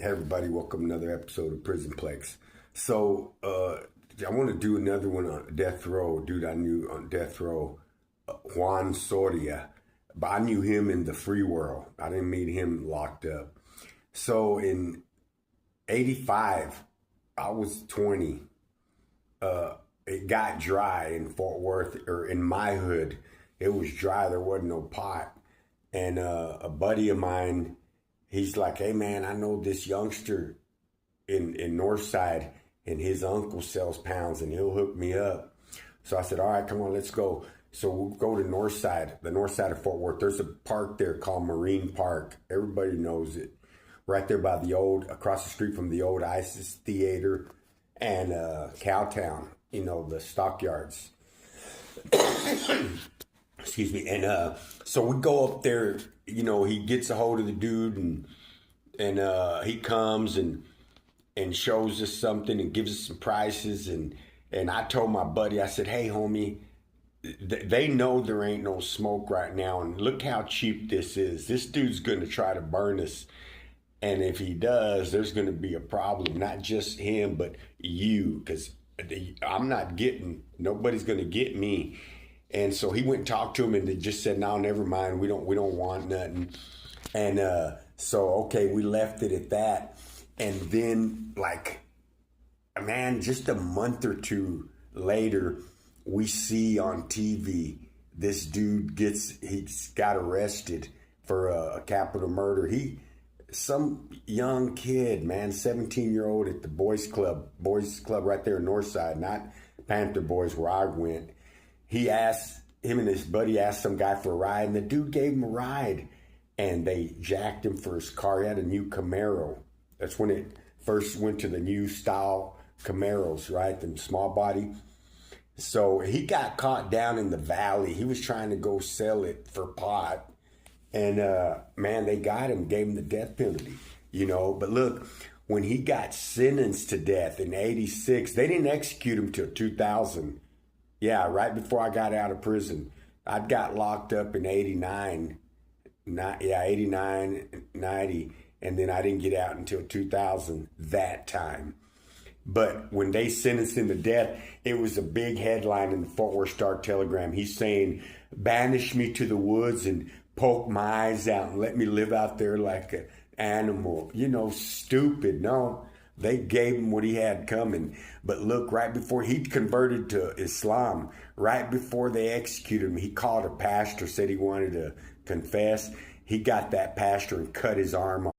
Hey everybody, welcome to another episode of Prisonplex. So, I want to do another one on death row. Dude I knew on death row, Juan Soria. But I knew him in the free world. I didn't meet him locked up. So in 85, I was 20. It got dry in Fort Worth, or in my hood. It was dry. There wasn't no pot. And a buddy of mine, he's like, hey man, I know this youngster in Northside, and his uncle sells pounds and he'll hook me up. So I said, all right, come on, let's go. So we'll go to Northside, the north side of Fort Worth. There's a park there called Marine Park. Everybody knows it. Right there by across the street from the old ISIS theater and Cowtown, the stockyards. Excuse me. And so we go up there, he gets a hold of the dude, and he comes and shows us something and gives us some prices. And I told my buddy, I said, hey homie, they know there ain't no smoke right now, and look how cheap this is. This dude's going to try to burn us. And if he does, there's going to be a problem. Not just him, but you, because nobody's going to get me. And so he went and talked to him, and they just said, no, never mind. We don't want nothing. And so, okay, we left it at that. And then, just a month or two later, we see on TV this dude he's got arrested for a capital murder. Some young kid, man, 17-year-old at the boys club right there in Northside, not Panther Boys where I went. Him and his buddy asked some guy for a ride, and the dude gave him a ride, and they jacked him for his car. He had a new Camaro. That's when it first went to the new style Camaros, right? The small body. So he got caught down in the valley. He was trying to go sell it for pot. And man, they got him, gave him the death penalty, But look, when he got sentenced to death in 86, they didn't execute him till 2000. Yeah, right before I got out of prison. I got locked up in 89, 89, 90, and then I didn't get out until 2000 that time. But when they sentenced him to death, it was a big headline in the Fort Worth Star-Telegram. He's saying, banish me to the woods and poke my eyes out and let me live out there like an animal. Stupid. No, they gave him what he had coming. But look, right before he converted to Islam, right before they executed him, he called a pastor, said he wanted to confess. He got that pastor and cut his arm off.